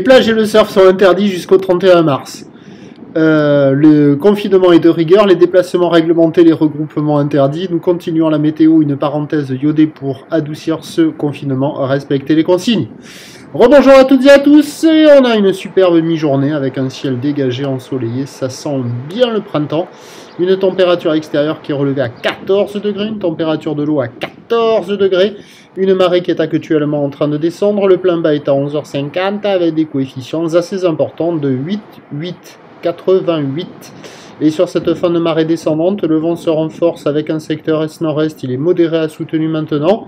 plages et le surf sont interdits jusqu'au 31 mars. Le confinement est de rigueur, les déplacements réglementés, les regroupements interdits. Nous continuons la météo, une parenthèse iodée pour adoucir ce confinement. Respectez les consignes. Rebonjour à toutes et à tous, et on a une superbe mi-journée avec un ciel dégagé, ensoleillé, ça sent bien le printemps. Une température extérieure qui est relevée à 14 degrés, une température de l'eau à 14 degrés, une marée qui est actuellement en train de descendre, le plein bas est à 11h50 avec des coefficients assez importants de 8,88. Et sur cette fin de marée descendante, le vent se renforce avec un secteur est-nord-est, il est modéré à soutenu maintenant.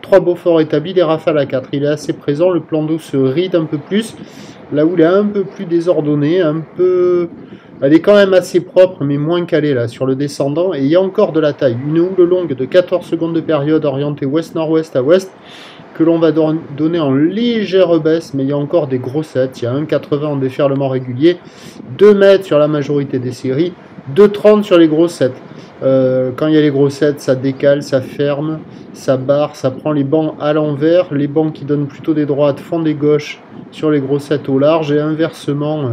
3 Beaufort établis, des rafales à 4. Il est assez présent, le plan d'eau se ride un peu plus, là où il est un peu plus désordonné, elle est quand même assez propre, mais moins calée là sur le descendant. Et il y a encore de la taille, une houle longue de 14 secondes de période orientée ouest-nord-ouest à ouest, que l'on va donner en légère baisse, mais il y a encore des grossettes. Il y a 1,80 en déferlement régulier, 2 mètres sur la majorité des séries, 2,30 sur les grossettes. Quand il y a les grossettes, ça décale, ça ferme, ça barre, ça prend les bancs à l'envers. Les bancs qui donnent plutôt des droites font des gauches sur les grossettes au large et inversement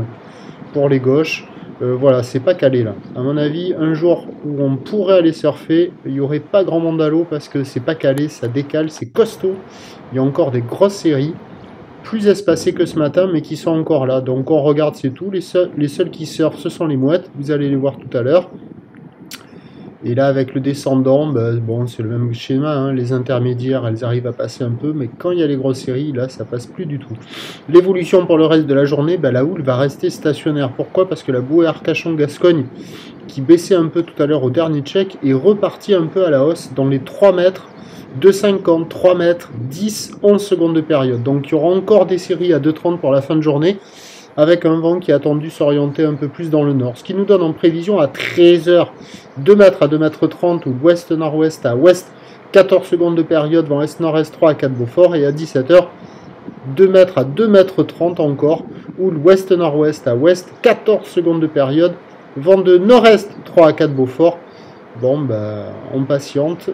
pour les gauches. Voilà, c'est pas calé là. À mon avis, un jour où on pourrait aller surfer, il n'y aurait pas grand monde à l'eau parce que c'est pas calé, ça décale, c'est costaud. Il y a encore des grosses séries, plus espacées que ce matin, mais qui sont encore là. Donc on regarde, c'est tout. Les seuls qui surfent, ce sont les mouettes. Vous allez les voir tout à l'heure. Et là, avec le descendant, bon, c'est le même schéma, hein. Les intermédiaires, elles arrivent à passer un peu, mais quand il y a les grosses séries, là, ça passe plus du tout. L'évolution pour le reste de la journée, la houle va rester stationnaire. Pourquoi? Parce que la bouée Arcachon-Gascogne, qui baissait un peu tout à l'heure au dernier check, est repartie un peu à la hausse dans les 3 mètres, 2,50, 3 mètres, 10, 11 secondes de période. Donc il y aura encore des séries à 2,30 pour la fin de journée, avec un vent qui est attendu s'orienter un peu plus dans le nord. Ce qui nous donne en prévision à 13h, 2 mètres à 2 mètres 30 ou ouest-nord-ouest à ouest, 14 secondes de période, vent est-nord-est 3 à 4 Beaufort, et à 17h, 2 mètres à 2 mètres 30 encore, ou l'ouest-nord-ouest à ouest, 14 secondes de période, vent de nord-est 3 à 4 Beaufort. Bon, on patiente,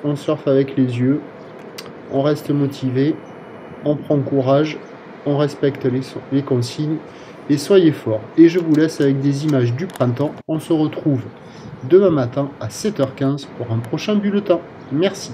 on surfe avec les yeux, on reste motivé, on prend courage, on respecte les consignes et soyez forts. Et je vous laisse avec des images du printemps. On se retrouve demain matin à 7h15 pour un prochain bulletin. Merci.